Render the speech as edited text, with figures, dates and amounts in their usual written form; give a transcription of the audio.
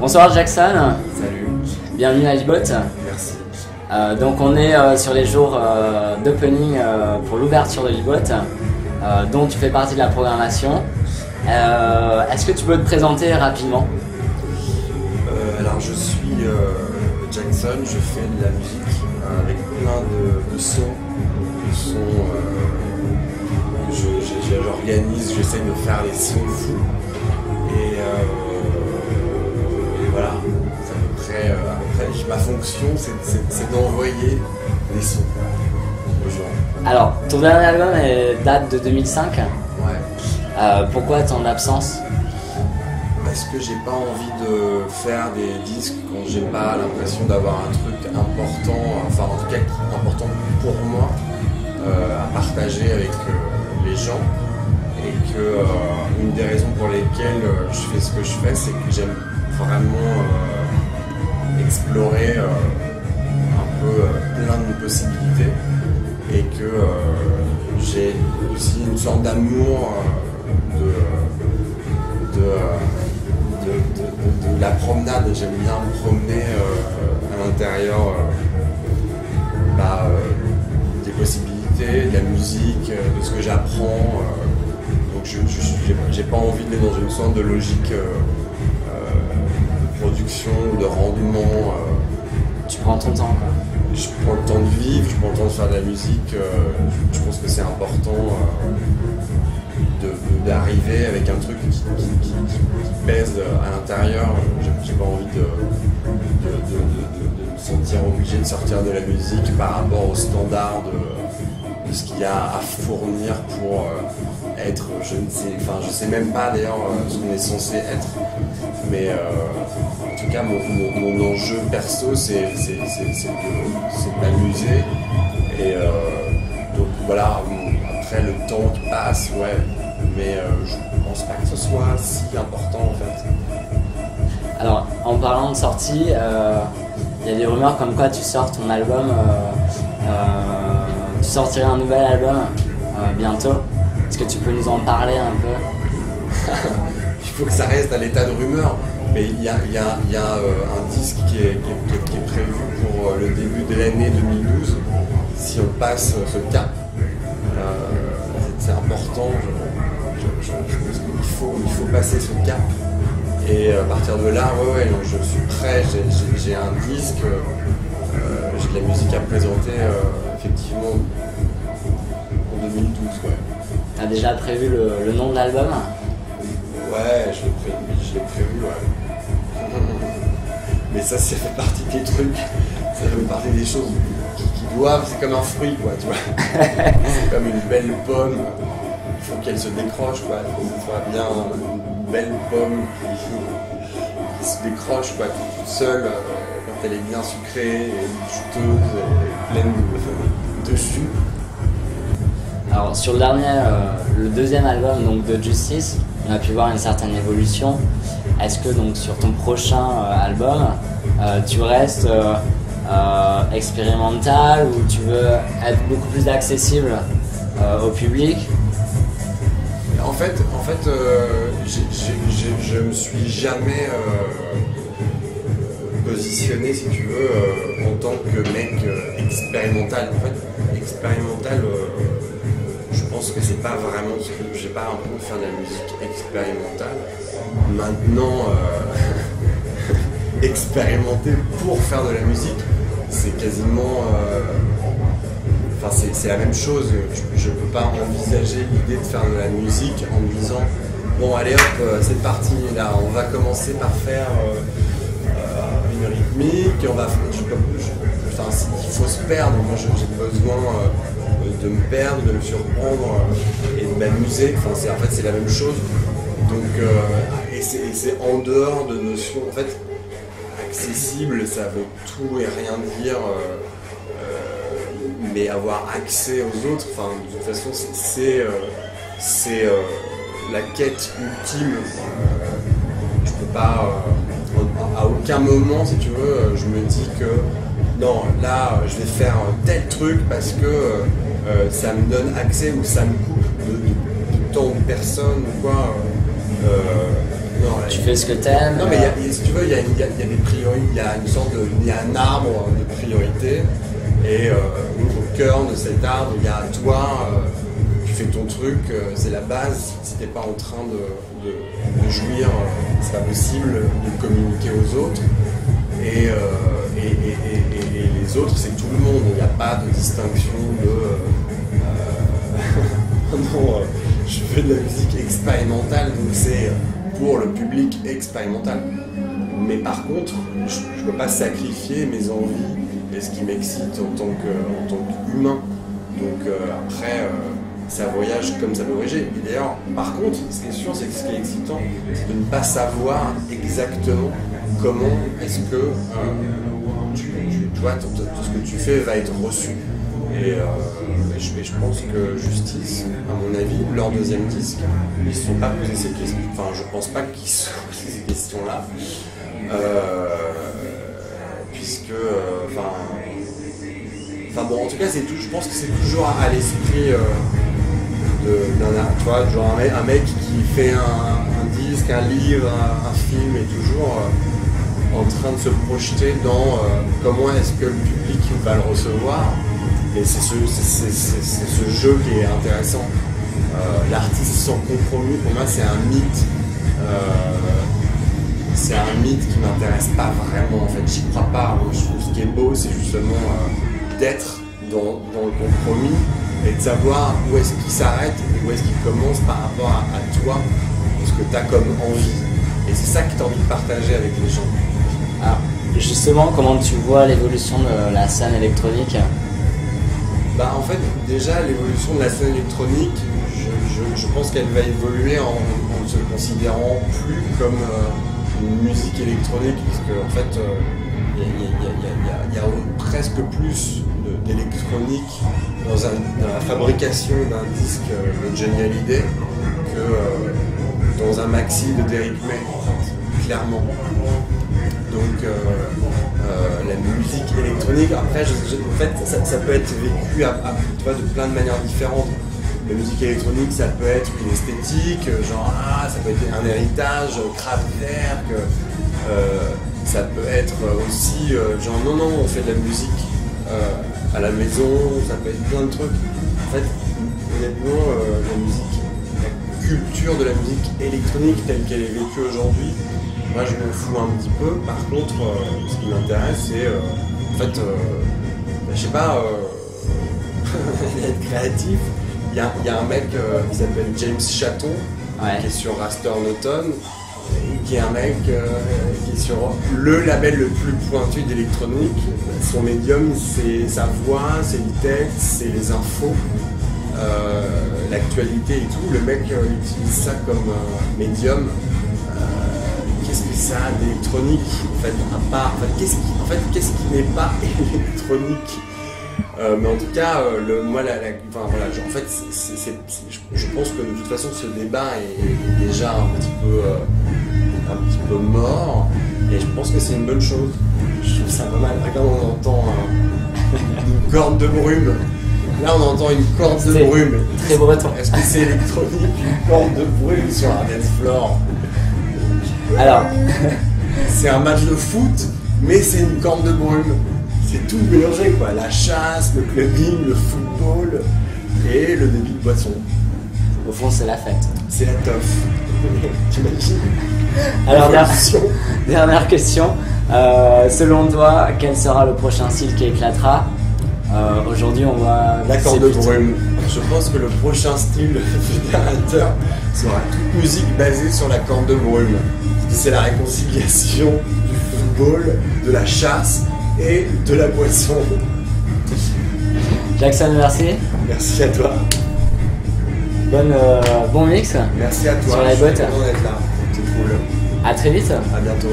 Bonsoir Jackson. Salut. Bienvenue à Libot. Merci. Donc on est sur les jours d'opening pour l'ouverture de Libot, dont tu fais partie de la programmation. Est-ce que tu peux te présenter rapidement? Alors je suis Jackson, je fais de la musique avec plein de sons que j'organise, j'essaie de faire les sons fous et voilà, c'est à peu près ma fonction, c'est d'envoyer les sons aux gens. Alors, ton dernier album date de 2005. Ouais. Pourquoi ton absence? Parce que j'ai pas envie de faire des disques quand j'ai pas l'impression d'avoir un truc important, enfin en tout cas important pour moi à partager avec les gens, et que une des raisons pour lesquelles je fais ce que je fais, c'est que j'aime vraiment explorer un peu plein de possibilités, et que j'ai aussi une sorte d'amour de la promenade. J'aime bien me promener à l'intérieur des possibilités, de la musique, de ce que j'apprends. Donc j'ai pas envie d'être dans une sorte de logique de production, de rendement. Tu prends ton temps, quoi. Je prends le temps de vivre, je prends le temps de faire de la musique. Je pense que c'est important d'arriver avec un truc qui pèse à l'intérieur. J'ai pas envie de me sentir obligé de sortir de la musique par rapport aux standards de ce qu'il y a à fournir pour être, je sais même pas d'ailleurs ce qu'on est censé être, mais en tout cas mon enjeu perso c'est de m'amuser, et donc voilà, après le temps qui passe, ouais, mais je pense pas que ce soit si important en fait. Alors, en parlant de sortie, il y a des rumeurs comme quoi tu sors ton album, tu sortirais un nouvel album bientôt. Est-ce que tu peux nous en parler un peu? Il faut que ça reste à l'état de rumeur, mais il y a un disque qui est prévu pour le début de l'année 2012, si on passe ce cap. C'est important, je pense qu'il faut passer ce cap. Et à partir de là, ouais, donc je suis prêt, j'ai un disque, j'ai de la musique à présenter effectivement en 2012. Ouais. Tu as déjà prévu le nom de l'album? Ouais, je l'ai prévu, ouais. Mais ça fait partie des trucs, ça fait partie des choses qui doivent, c'est comme un fruit, quoi, tu vois. C'est comme une belle pomme, il faut qu'elle se décroche, quoi. Il faut que ce soit bien une belle pomme qui se décroche, quoi, toute seule, quand elle est bien sucrée et juteuse et pleine de jus. Alors sur le deuxième album donc de Justice, on a pu voir une certaine évolution. Est-ce que donc sur ton prochain album, tu restes expérimental, ou tu veux être beaucoup plus accessible au public? En fait, je me suis jamais positionné, si tu veux, en tant que mec expérimental. En fait, expérimental, je pense que c'est pas vraiment ce que j'ai pas l'impression de faire de la musique expérimentale. Maintenant, expérimenter pour faire de la musique, c'est quasiment, c'est la même chose. Je peux pas envisager l'idée de faire de la musique en me disant bon allez hop, c'est parti, là on va commencer par faire une rythmique, il faut se perdre. Moi j'ai besoin de me perdre, de me surprendre et de m'amuser. En fait c'est la même chose. Donc et c'est en dehors de notions. En fait, accessible, ça veut tout et rien dire. Mais avoir accès aux autres, de toute façon c'est la quête ultime. Je peux pas, à aucun moment, si tu veux, je me dis que non, là je vais faire tel truc parce que ça me donne accès, ou ça me coupe de temps de personne ou quoi. Non, tu fais ce que t'aimes. Non, mais si tu veux, il y a des priorités, il y a une sorte de, il y a un arbre de priorités, et au cœur de cet arbre, il y a toi, tu fais ton truc, c'est la base. Si t'es pas en train de jouir, c'est pas possible de communiquer aux autres. Et les autres, c'est tout le monde. Il n'y a pas de distinction de non, je fais de la musique expérimentale, donc c'est pour le public expérimental. Mais par contre, je ne peux pas sacrifier mes envies et ce qui m'excite en tant qu'humain. Donc après, ça voyage comme ça peut voyager. Et d'ailleurs, par contre, ce qui est sûr, c'est que ce qui est excitant, c'est de ne pas savoir exactement comment est-ce que tu vois, tout ce que tu fais va être reçu. Et je pense que Justice, à mon avis, leur deuxième disque, ils ne se sont pas posé ces questions. Enfin, je pense pas qu'ils se sont posé ces questions-là. Puisque, enfin bon, en tout cas, je pense que c'est toujours à l'esprit tu vois, genre un mec qui fait un disque, un livre, un film, est toujours en train de se projeter dans comment est-ce que le public va le recevoir. Et c'est ce jeu qui est intéressant. L'artiste sans compromis, pour moi, c'est un mythe. C'est un mythe qui m'intéresse pas vraiment, en fait. J'y crois pas. Je trouve ce qui est beau, c'est justement d'être dans le compromis et de savoir où est-ce qu'il s'arrête et où est-ce qu'il commence par rapport à toi, ce que tu as comme envie. Et c'est ça que tu as envie de partager avec les gens. Alors, justement, comment tu vois l'évolution de la scène électronique ? Bah, en fait, déjà, l'évolution de la scène électronique, je pense qu'elle va évoluer en ne se considérant plus comme une musique électronique, puisque en fait, il y a presque plus d'électronique dans la fabrication d'un disque de Johnny Hallyday que dans un maxi de Derrick May, clairement. Donc la musique électronique, après, en fait, ça peut être vécu tu vois, de plein de manières différentes. La musique électronique, ça peut être une esthétique, genre ça peut être un héritage, Kraftwerk, ça peut être aussi genre non, on fait de la musique à la maison, ça peut être plein de trucs. En fait, honnêtement, la culture de la musique électronique telle qu'elle est vécue aujourd'hui, moi je m'en fous un petit peu. Par contre, ce qui m'intéresse, c'est en fait, je sais pas, être créatif. Il y a un mec qui s'appelle James Chatton, qui est sur Raster Noton, qui est un mec qui est sur le label le plus pointu d'électronique. Son médium, c'est sa voix, c'est le texte, c'est les infos, l'actualité et tout. Le mec utilise ça comme médium. Qu'est-ce que ça a d'électronique en fait, à part, qu'est-ce qui n'est pas électronique? Mais en tout cas, en fait, je pense que de toute façon ce débat est déjà un petit peu mort, et je pense que c'est une bonne chose. Je trouve ça pas mal. Regarde, on entend une corde de brume. Là, on entend une corde de brume. Très breton. Est-ce que c'est électronique, une corde de brume sur un dance floor? Alors, c'est un match de foot, mais c'est une corde de brume. C'est tout mélangé, quoi. La chasse, le clubbing, le football et le débit de boisson. Au fond, c'est la fête. C'est la teuf. T'imagines? Alors, dernière question. Selon toi, quel sera le prochain style qui éclatera? Aujourd'hui, on va... La corde de brume. Je pense que le prochain style fédérateur sera toute musique basée sur la corde de brume. C'est la réconciliation du football, de la chasse et de la boisson. Jackson, merci. Merci à toi. Bon mix. Merci à toi. Sur la boîte. Je suis content d'être là. C'est cool. À très vite. À bientôt.